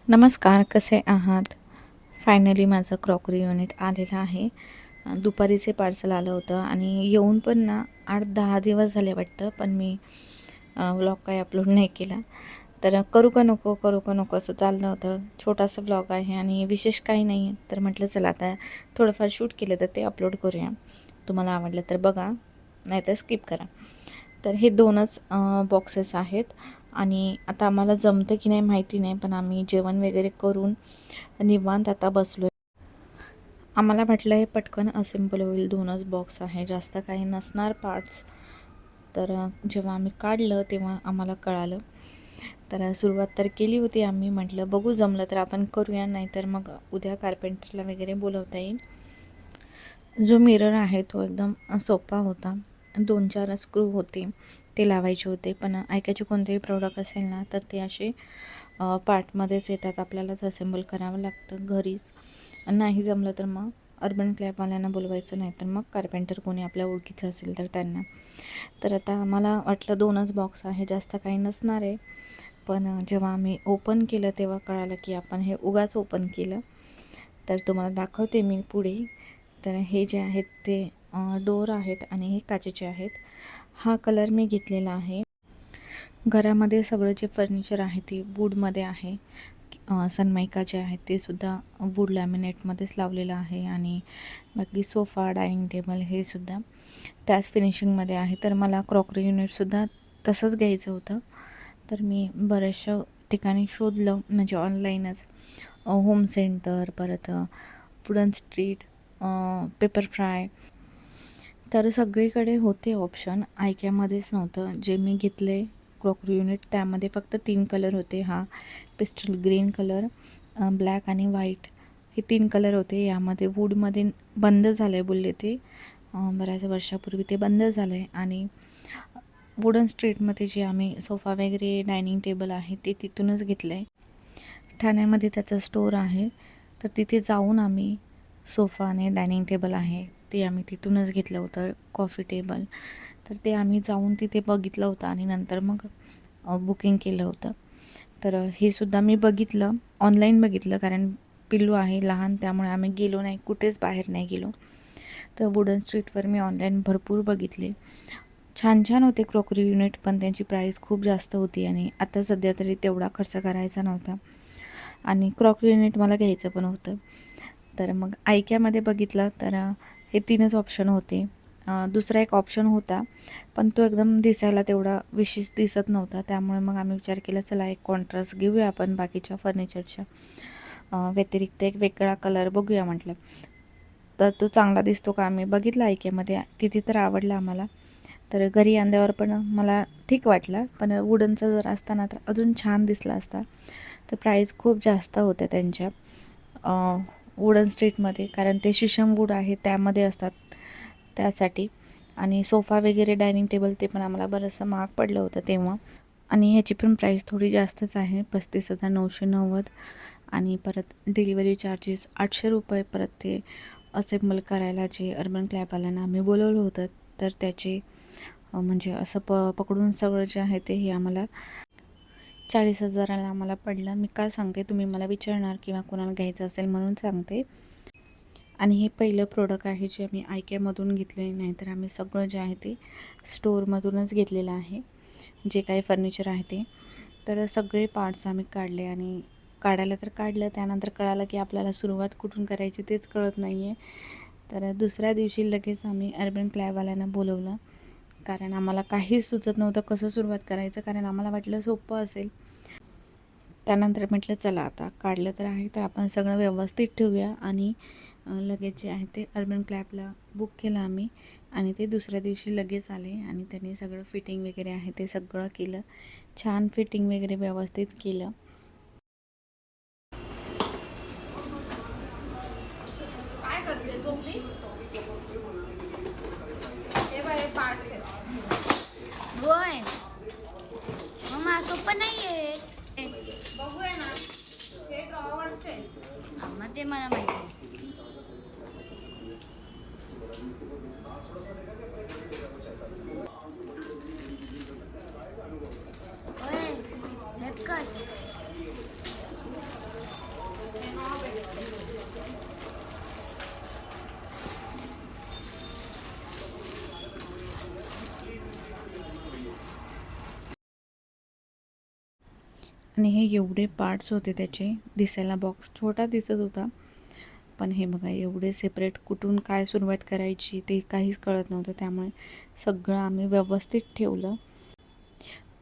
नमस्कार, कसे आहात? फायनली माझं क्रॉकरी युनिट आलेलं आहे. दुपारीचे पार्सल आलं होतं आणि येऊन पण ना 8-10 दिवस झाले वाटतं, पण मी व्लॉग काही अपलोड नाही केला. तर करू का नको, करू का नको असं चाललं होतं. छोटासा व्लॉग आहे आणि विशेष काही नाही आहे. तर म्हटलं चला आता थोडंफार शूट केलं तर ते अपलोड करूया. तुम्हाला आवडलं तर बघा, नाहीतर स्किप करा. तर हे 2च बॉक्सेस आहेत आणि आता आम्हाला जमतं की नाही माहिती नाही, पण आम्ही जेवण वगैरे करून निवांत आता बसलो आहे. आम्हाला वाटलं हे पटकन असेंबल होईल. 2च बॉक्स आहे, जास्त काही नसणार पार्ट्स. तर जेव्हा आम्ही काढलं तेव्हा आम्हाला कळालं. तर सुरुवात तर केली होती आम्ही. म्हटलं बघू जमलं तर आपण करूया, नाही तर मग उद्या कार्पेंटरला वगैरे बोलवता येईल. जो मिरर आहे तो एकदम सोपा होता. 2-4 स्क्रू होते, ते लावायचे होते. पण ऐकायचे कोणतेही प्रॉडक्ट असेल ना तर ते असे पार्टमध्येच येतात, आपल्यालाच असेंबल करावं लागतं घरीच. नाही जमलं तर मग अर्बन क्लॅबवाल्यांना बोलवायचं, नाही तर मग कार्पेंटर कोणी आपल्या ओळखीचं असेल तर त्यांना. तर आता आम्हाला वाटलं 2च बॉक्स आहे, जास्त काही नसणार आहे. पण जेव्हा आम्ही ओपन केलं तेव्हा कळालं की आपण हे उगाच ओपन केलं. तर तुम्हाला दाखवते मी पुढे. तर हे जे आहेत ते डोर आहेत आणि हे काचेचे आहेत. हा कलर मी घेतलेला आहे. घरामध्ये सगळं जे फर्निचर आहे ते वूडमध्ये आहे. सनमायका जे आहेत ते सुद्धा वूड लॅमिनेटमध्येच लावलेलं आहे आणि बाकी सोफा, डायनिंग टेबल हे सुद्धा त्याच फिनिशिंगमध्ये आहे. तर मला क्रॉकरी युनिटसुद्धा तसंच घ्यायचं होतं. तर मी बऱ्याचशा ठिकाणी शोधलं, म्हणजे ऑनलाईनच. होम सेंटर, परत वुडन स्ट्रीट, पेपर फ्राय, तर सगळीकडे होते ऑप्शन. आयक्यामध्येच नव्हतं. जे मी घेतले क्रॉकरी युनिट त्यामध्ये फक्त 3 कलर होते. हा पेस्टल ग्रीन कलर, ब्लॅक आणि व्हाईट हे 3 कलर होते. यामध्ये वूडमध्ये बंद झालं आहे बोलले ते. बऱ्याच वर्षापूर्वी ते बंद झालं आहे. आणि वुडन स्ट्रीटमध्ये जे आम्ही सोफा वगैरे डायनिंग टेबल आहे ते तिथूनच घेतलं आहे. ठाण्यामध्ये त्याचं स्टोर आहे. तर तिथे जाऊन आम्ही सोफा आणि डायनिंग टेबल आहे ते आम्ही तिथूनच घेतलं होतं. कॉफी टेबल तर ते आम्ही जाऊन तिथे बघितलं होतं आणि नंतर मग बुकिंग केलं होतं. तर हे सुद्धा मी बघितलं, ऑनलाईन बघितलं, कारण पिल्लू आहे लहान, त्यामुळे आम्ही गेलो नाही, कुठेच बाहेर नाही गेलो. तर वुडन स्ट्रीटवर मी ऑनलाईन भरपूर बघितले. छान छान होते क्रॉकरी युनिट, पण त्यांची प्राईस खूप जास्त होती आणि आता सध्या तरी तेवढा खर्च करायचा नव्हता. आणि क्रॉकरी युनिट मला घ्यायचं पण होतं. तर मग आयक्यामध्ये बघितलं तर हे 3च ऑप्शन होते. दुसरा एक ऑप्शन होता, पण तो एकदम दिसायला तेवढा विशेष दिसत नव्हता. त्यामुळे मग आम्ही विचार केला चला एक कॉन्ट्रास्ट घेऊया आपण बाकीच्या फर्निचरच्या व्यतिरिक्त एक वेगळा कलर बघूया म्हटलं. तर तो चांगला दिसतो का, आम्ही बघितला आयक्यामध्ये, तिथे तर आवडला आम्हाला. तर घरी आणल्यावर पण मला ठीक वाटला, पण वुडनचा जर असताना तर अजून छान दिसला असता. तर प्राईस खूप जास्त होत्या त्यांच्या वुडन स्ट्रीटमध्ये, कारण ते शीशम वूड आहे त्यामध्ये असतात त्यासाठी. आणि सोफा वगैरे डायनिंग टेबल ते पण आम्हाला बरंचसं महाग पडलं होतं तेव्हा. आणि ह्याची पण प्राईस थोडी जास्तच आहे, 35,990. आणि परत डिलिव्हरी चार्जेस 800 रुपये. परत ते असेंबल करायला जे अर्बन क्लॅबवाल्यांना आम्ही बोलवलं होतं तर त्याचे म्हणजे असं पकडून सगळं जे आहे ते हे आम्हाला 40,000ला आम्हाला पडलं. मी का सांगते, तुम्ही मला विचारणार किंवा कोणाला घ्यायचं असेल म्हणून सांगते. आणि हे पहिलं प्रोडक्ट आहे जे आम्ही आयक्यामधून घेतले, नाही तर आम्ही सगळं जे आहे ते स्टोअरमधूनच घेतलेलं आहे, जे काही फर्निचर आहे ते. तर सगळे पार्ट्स आम्ही काढले आणि काढायला तर काढलं, त्यानंतर कळालं की आपल्याला सुरुवात कुठून करायची तेच कळत नाही आहे. तर दुसऱ्या दिवशी लगेच आम्ही अर्बन क्लॅबवाल्यांना बोलवलं, कारण आम्हाला काहीच सुचत नव्हतं कसं सुरुवात करायचं, कारण आम्हाला वाटलं सोपं असेल. त्यानंतर म्हटलं चला आता काढलं तर आहे तर आपण सगळं व्यवस्थित ठेवूया. आणि लगेच जे आहे ते अर्बन क्लॅबला बुक केलं आम्ही आणि ते दुसऱ्या दिवशी लगेच आले आणि त्यांनी सगळं फिटिंग वगैरे आहे ते सगळं केलं. छान फिटिंग वगैरे व्यवस्थित केलं. काय करते झोपली? हे बाय पार्ट्स आहेत. होय मग सोपं नाही आहे. बघूया ना. हे ड्रॉवरचे आहेत. मग ते मला माहिती आहे. होय हेच कर. आणि हे एवढे पार्ट्स होते त्याचे, दिसायला बॉक्स छोटा दिसत होता, पण हे बघा एवढे सेपरेट कुठून काय सुरुवात करायची ते काहीच कळत नव्हतं. त्यामुळे सगळं आम्ही व्यवस्थित ठेवलं.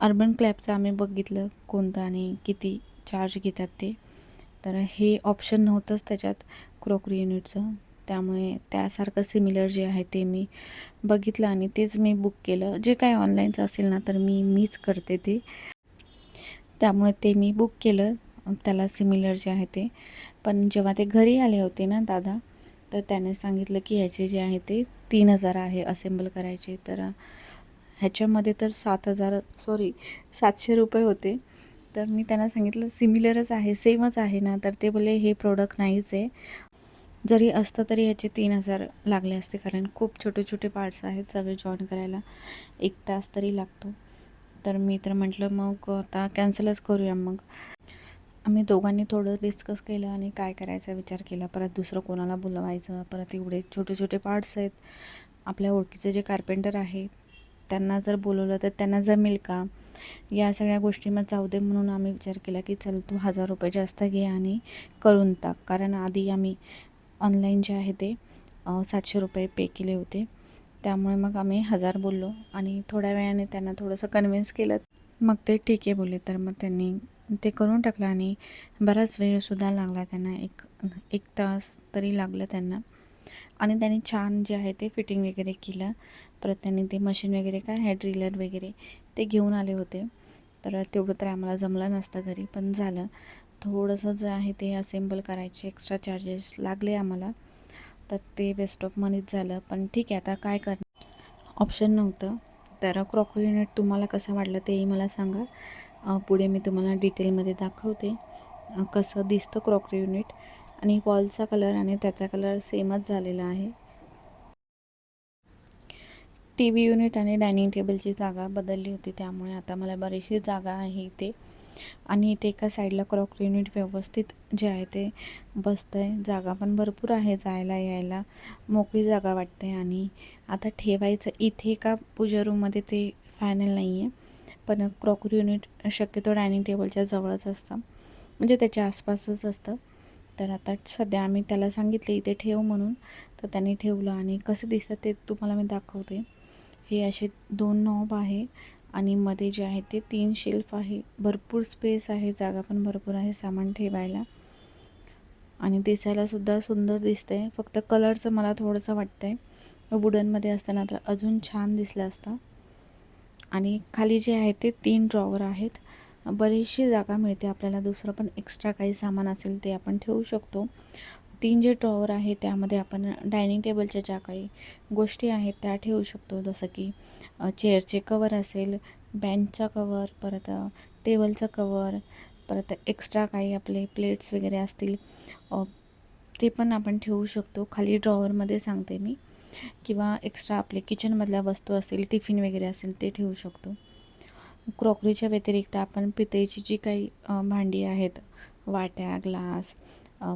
अर्बन क्लॅबचं आम्ही बघितलं कोणतं आणि किती चार्ज घेतात ते, तर हे ऑप्शन नव्हतंच त्याच्यात क्रॉकरी युनिटचं. त्यामुळे त्यासारखं सिमिलर जे आहे ते मी बघितलं आणि तेच मी बुक केलं. जे काय ऑनलाईनचं असेल ना तर मीच करते ते, त्यामुळे ते मी बुक केलं त्याला सिमिलर जे आहे ते. पण जेव्हा ते घरी आले होते ना दादा, तर त्याने सांगितलं की ह्याचे जे आहे ते 3,000 आहे असेंबल करायचे. तर ह्याच्यामध्ये तर 700 रुपये होते. तर मी त्यांना सांगितलं सिमिलरच आहे, सेमच आहे ना, तर ते बोलले हे प्रोडक्ट नाहीच आहे. जरी असतं तरी ह्याचे 3,000 लागले असते, कारण खूप छोटे छोटे पार्ट्स आहेत, सगळे जॉईन करायला 1 तास तरी लागतो. तर मी तर म्हटलं मग आता कॅन्सलच करूया. मग आम्ही दोघांनी थोडं डिस्कस केलं आणि काय करायचा विचार केला. परत दुसरं कोणाला बोलवायचं, परत एवढे छोटे छोटे पार्ट्स आहेत. आपल्या ओळखीचे जे कार्पेंटर आहे त्यांना जर बोलवलं तर त्यांना जमेल का, या सगळ्या गोष्टी मग जाऊ दे. म्हणून आम्ही विचार केला की चल तू 1,000 रुपये जास्त घे आणि करून टाक. कारण आधी आम्ही ऑनलाईन जे आहे ते 700 रुपये पे केले होते. त्यामुळे मग आम्ही 1,000 बोललो आणि थोड्या वेळाने त्यांना थोडंसं कन्व्हिन्स केलं. मग ते ठीक आहे बोलले. तर मग त्यांनी ते करून टाकलं आणि बराच वेळसुद्धा लागला त्यांना, एक तास तरी लागलं त्यांना. आणि त्यांनी छान जे आहे ते फिटिंग वगैरे केलं. परत त्यांनी ते मशीन वगैरे काय आहे ड्रिलर वगैरे ते घेऊन आले होते. तर तेवढं तर आम्हाला जमलं नसतं घरी, पण झालं. थोडंसं जे आहे ते असेंबल करायचे एक्स्ट्रा चार्जेस लागले आम्हाला, तर ते वेस्ट ऑफ मनीच झालं. पण ठीक आहे, आता काय करणार, ऑप्शन नव्हतं. तर क्रॉकरी युनिट तुम्हाला कसं वाटलं तेही मला सांगा. पुढे मी तुम्हाला डिटेलमध्ये दाखवते कसं दिसतं क्रॉकरी युनिट. आणि वॉलचा कलर आणि त्याचा कलर सेमच झालेला आहे. टी व्ही युनिट आणि डायनिंग टेबलची जागा बदलली होती, त्यामुळे आता मला बरीचशी जागा आहे इथे. आणि इथे एका साईडला क्रॉकरी युनिट व्यवस्थित जे आहे ते बसतं आहे. जागा पण भरपूर आहे, जायला यायला मोकळी जागा वाटते. आणि आता ठेवायचं इथे का पूजा रूममध्ये ते फायनल नाही आहे, पण क्रॉकरी युनिट शक्यतो डायनिंग टेबलच्या जवळच असतं, म्हणजे त्याच्या आसपासच असतं. तर आता सध्या आम्ही त्याला सांगितले इथे ठेव म्हणून, तर त्यांनी ठेवलं. आणि कसं दिसतं ते तुम्हाला मी दाखवते. हे असे 2 नॉब आहे आणि मध्ये जे आहे ते 3 शेल्फ आहे. भरपूर स्पेस आहे, जागा पण भरपूर आहे सामान ठेवायला. आणि दिसायलासुद्धा सुंदर दिसतंय. फक्त कलरचं मला थोडंसं वाटतंय वुडनमध्ये असताना तर अजून छान दिसलं असतं. आणि खाली जे आहे ते 3 ड्रॉवर आहेत. बरीचशी जागा मिळते आपल्याला. दुसरं पण एक्स्ट्रा काही सामान असेल ते आपण ठेवू शकतो. 3 जे ड्रॉवर आहे त्यामध्ये आपण डायनिंग टेबलच्या ज्या काही गोष्टी आहेत त्या ठेवू शकतो. जसं की चेअरचे कवर असेल, बेंचचा कवर, परत टेबलचं कवर, परत एक्स्ट्रा काही आपले प्लेट्स वगैरे असतील ते पण आपण ठेवू शकतो खाली ड्रॉवरमध्ये, सांगते मी. किंवा एक्स्ट्रा आपले किचनमधल्या वस्तू असतील, टिफिन वगैरे असेल ते ठेवू शकतो. क्रॉकरीच्या व्यतिरिक्त आपण पितळेची जी काही भांडी आहेत, वाट्या, ग्लास,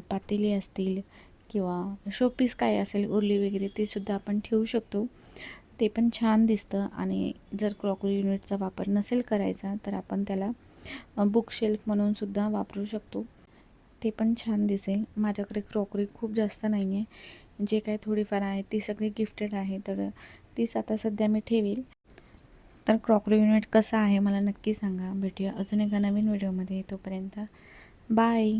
पातेली असतील किंवा शोपीस काय असेल उरली वगैरे, ते सुद्धा आपण ठेवू शकतो. ते पण छान दिसतं. आणि जर क्रॉकरी युनिटचा वापर नसेल करायचा तर आपण त्याला बुक शेल्फ म्हणून सुद्धा वापरू शकतो, ते पण छान दिसेल. माझ्याकडे क्रॉकरी खूप जास्त नाही आहे, जे काही थोडीफार आहे ती सगळी गिफ्टेड आहे, तर तीच आता सध्या मी ठेवेल. तर क्रॉकरी युनिट कसं आहे मला नक्की सांगा. भेटूया अजून एका नवीन व्हिडिओमध्ये. तोपर्यंत बाय.